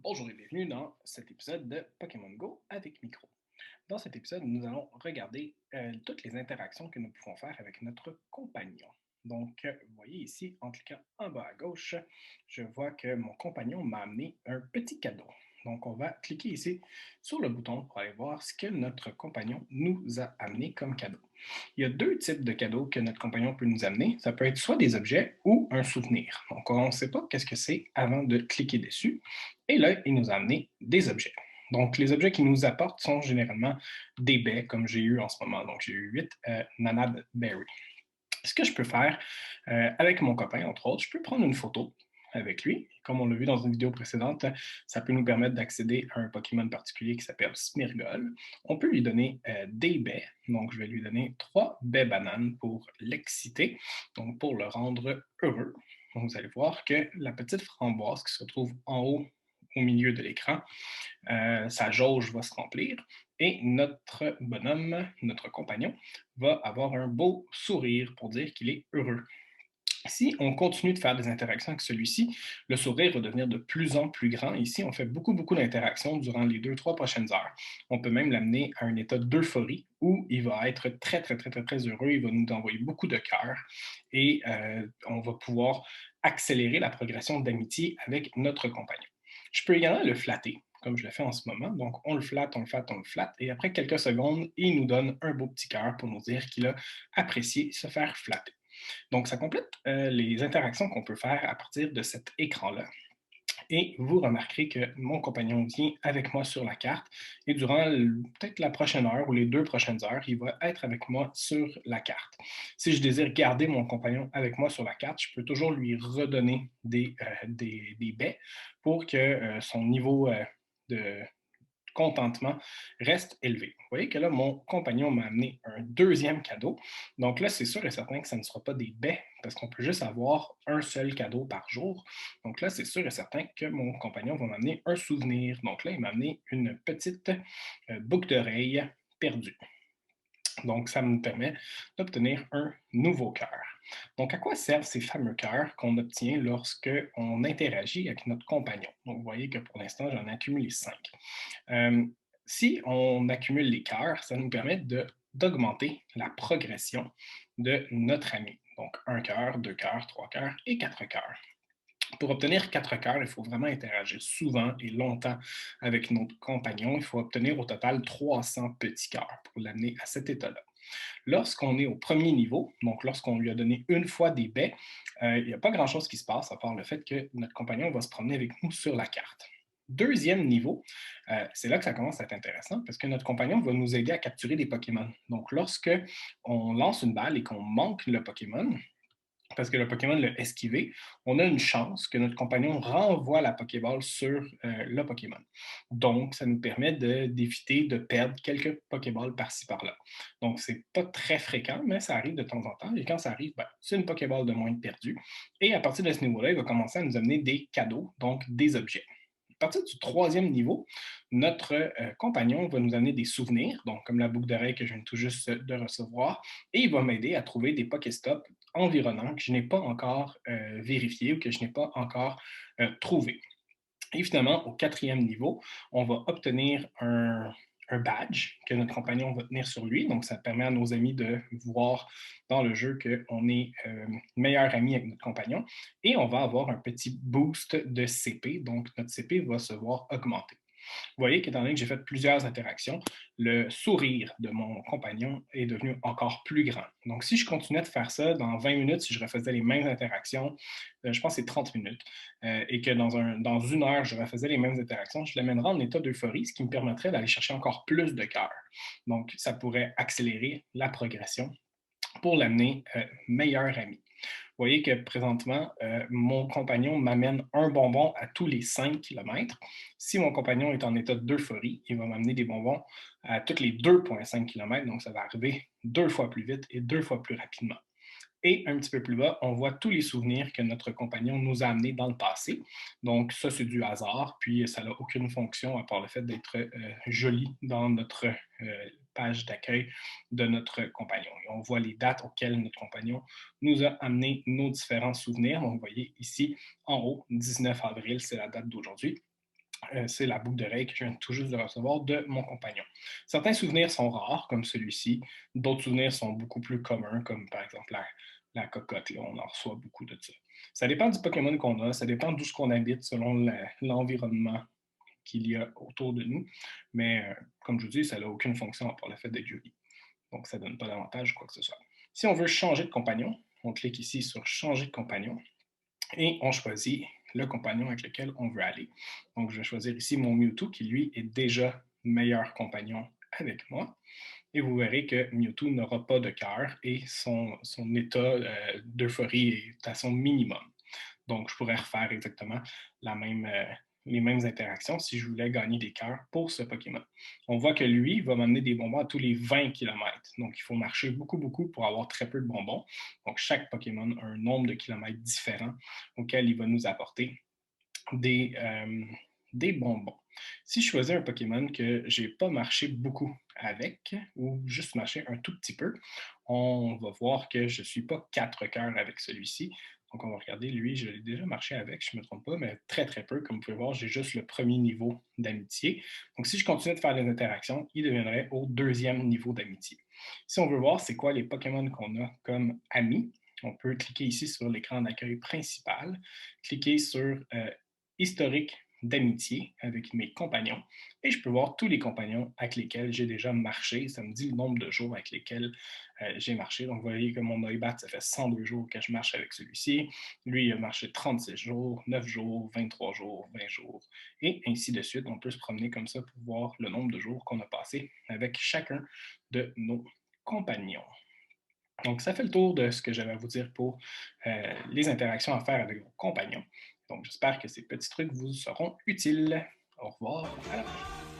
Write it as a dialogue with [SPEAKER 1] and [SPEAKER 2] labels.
[SPEAKER 1] Bonjour et bienvenue dans cet épisode de Pokémon Go avec Micro. Dans cet épisode, nous allons regarder toutes les interactions que nous pouvons faire avec notre compagnon. Donc, vous voyez ici, en cliquant en bas à gauche, je vois que mon compagnon m'a amené un petit cadeau. Donc, on va cliquer ici sur le bouton pour aller voir ce que notre compagnon nous a amené comme cadeau. Il y a deux types de cadeaux que notre compagnon peut nous amener. Ça peut être soit des objets ou un souvenir. Donc, on ne sait pas qu'est-ce que c'est avant de cliquer dessus. Et là, il nous a amené des objets. Donc, les objets qu'il nous apporte sont généralement des baies, comme j'ai eu en ce moment. Donc, j'ai eu 8 Nanad Berry. Ce que je peux faire avec mon copain, entre autres, je peux prendre une photo avec lui. Comme on l'a vu dans une vidéo précédente, ça peut nous permettre d'accéder à un Pokémon particulier qui s'appelle Smeargle. On peut lui donner des baies. Donc, je vais lui donner 3 baies bananes pour l'exciter, donc pour le rendre heureux. Donc, vous allez voir que la petite framboise qui se retrouve en haut au milieu de l'écran, sa jauge va se remplir et notre bonhomme, notre compagnon, va avoir un beau sourire pour dire qu'il est heureux. Si on continue de faire des interactions avec celui-ci, le sourire va devenir de plus en plus grand. Ici, on fait beaucoup d'interactions durant les 2, 3 prochaines heures. On peut même l'amener à un état d'euphorie où il va être très heureux. Il va nous envoyer beaucoup de cœur et on va pouvoir accélérer la progression d'amitié avec notre compagnon. Je peux également le flatter, comme je le fais en ce moment. Donc, on le flatte, on le flatte, on le flatte. Et après quelques secondes, il nous donne un beau petit cœur pour nous dire qu'il a apprécié se faire flatter. Donc, ça complète les interactions qu'on peut faire à partir de cet écran-là. Et vous remarquerez que mon compagnon vient avec moi sur la carte et durant peut-être la prochaine heure ou les 2 prochaines heures, il va être avec moi sur la carte. Si je désire garder mon compagnon avec moi sur la carte, je peux toujours lui redonner des baies pour que son niveau de, contentement reste élevé. Vous voyez que là, mon compagnon m'a amené un deuxième cadeau. Donc là, c'est sûr et certain que ça ne sera pas des baies parce qu'on peut juste avoir un seul cadeau par jour. Donc là, c'est sûr et certain que mon compagnon va m'amener un souvenir. Donc là, il m'a amené une petite boucle d'oreille perdue. Donc, ça me permet d'obtenir un nouveau cœur. Donc, à quoi servent ces fameux cœurs qu'on obtient lorsque on interagit avec notre compagnon? Donc, vous voyez que pour l'instant, j'en ai accumulé 5. Euh, si on accumule les cœurs, ça nous permet d'augmenter la progression de notre ami. Donc, un cœur, 2 cœurs, 3 cœurs et 4 cœurs. Pour obtenir 4 cœurs, il faut vraiment interagir souvent et longtemps avec notre compagnon. Il faut obtenir au total 300 petits cœurs pour l'amener à cet état-là. Lorsqu'on est au premier niveau, donc lorsqu'on lui a donné une fois des baies, il n'y a pas grand-chose qui se passe à part le fait que notre compagnon va se promener avec nous sur la carte. Deuxième niveau, c'est là que ça commence à être intéressant parce que notre compagnon va nous aider à capturer des Pokémon. Donc, lorsque on lance une balle et qu'on manque le Pokémon, parce que le Pokémon l'a esquivé, on a une chance que notre compagnon renvoie la Pokéball sur le Pokémon. Donc, ça nous permet d'éviter de perdre quelques Pokéballs par-ci par-là. Donc, c'est pas très fréquent, mais ça arrive de temps en temps. Et quand ça arrive, ben, c'est une Pokéball de moins perdue. Et à partir de ce niveau-là, il va commencer à nous amener des cadeaux, donc des objets. À partir du troisième niveau, notre compagnon va nous amener des souvenirs, donc comme la boucle d'oreille que je viens tout juste de recevoir, et il va m'aider à trouver des Pokéstops environnants que je n'ai pas encore vérifiés ou que je n'ai pas encore trouvés. Et finalement, au quatrième niveau, on va obtenir un badge que notre compagnon va tenir sur lui. Donc, ça permet à nos amis de voir dans le jeu qu'on est meilleur ami avec notre compagnon. Et on va avoir un petit boost de CP. Donc, notre CP va se voir augmenter. Vous voyez qu'étant donné que j'ai fait plusieurs interactions, le sourire de mon compagnon est devenu encore plus grand. Donc, si je continuais de faire ça dans 20 minutes, si je refaisais les mêmes interactions, je pense que c'est 30 minutes, et que dans une heure, je refaisais les mêmes interactions, je l'amènerais en état d'euphorie, ce qui me permettrait d'aller chercher encore plus de cœur. Donc, ça pourrait accélérer la progression pour l'amener meilleur ami. Vous voyez que présentement, mon compagnon m'amène un bonbon à tous les 5 kilomètres. Si mon compagnon est en état d'euphorie, il va m'amener des bonbons à tous les 2,5 kilomètres. Donc, ça va arriver 2 fois plus vite et 2 fois plus rapidement. Et un petit peu plus bas, on voit tous les souvenirs que notre compagnon nous a amenés dans le passé. Donc, ça, c'est du hasard, puis ça n'a aucune fonction à part le fait d'être joli dans notre page d'accueil de notre compagnon. Et on voit les dates auxquelles notre compagnon nous a amené nos différents souvenirs. Donc, vous voyez ici, en haut, 19 avril, c'est la date d'aujourd'hui. C'est la boucle d'oreille que je viens tout juste de recevoir de mon compagnon. Certains souvenirs sont rares, comme celui-ci. D'autres souvenirs sont beaucoup plus communs, comme par exemple la cocotte. Là, on en reçoit beaucoup de ça. Ça dépend du Pokémon qu'on a, ça dépend d'où ce qu'on habite, selon l'environnement qu'il y a autour de nous. Mais comme je vous dis, ça n'a aucune fonction à part le fait d'être joli. Donc, ça ne donne pas d'avantage ou quoi que ce soit. Si on veut changer de compagnon, on clique ici sur Changer de compagnon et on choisit le compagnon avec lequel on veut aller. Donc, je vais choisir ici mon Mewtwo qui, lui, est déjà meilleur compagnon avec moi. Et vous verrez que Mewtwo n'aura pas de cœur et son état d'euphorie est à son minimum. Donc, je pourrais refaire exactement la même, les mêmes interactions si je voulais gagner des cœurs pour ce Pokémon. On voit que lui va m'amener des bonbons à tous les 20 km. Donc, il faut marcher beaucoup, beaucoup pour avoir très peu de bonbons. Donc, chaque Pokémon a un nombre de kilomètres différent auquel il va nous apporter des, euh, des bonbons. Si je choisis un Pokémon que je n'ai pas marché beaucoup avec, ou juste marché un tout petit peu, on va voir que je ne suis pas 4 cœurs avec celui-ci. Donc, on va regarder, lui, je l'ai déjà marché avec, je ne me trompe pas, mais très, très peu. Comme vous pouvez voir, j'ai juste le premier niveau d'amitié. Donc, si je continue de faire les interactions, il deviendrait au deuxième niveau d'amitié. Si on veut voir c'est quoi les Pokémon qu'on a comme amis, on peut cliquer ici sur l'écran d'accueil principal, cliquer sur historique d'amitié avec mes compagnons et je peux voir tous les compagnons avec lesquels j'ai déjà marché. Ça me dit le nombre de jours avec lesquels j'ai marché. Donc, vous voyez que mon Noibat, ça fait 102 jours que je marche avec celui-ci. Lui, il a marché 36 jours, 9 jours, 23 jours, 20 jours, et ainsi de suite. On peut se promener comme ça pour voir le nombre de jours qu'on a passé avec chacun de nos compagnons. Donc, ça fait le tour de ce que j'avais à vous dire pour les interactions à faire avec vos compagnons. Donc, j'espère que ces petits trucs vous seront utiles. Au revoir, à la prochaine.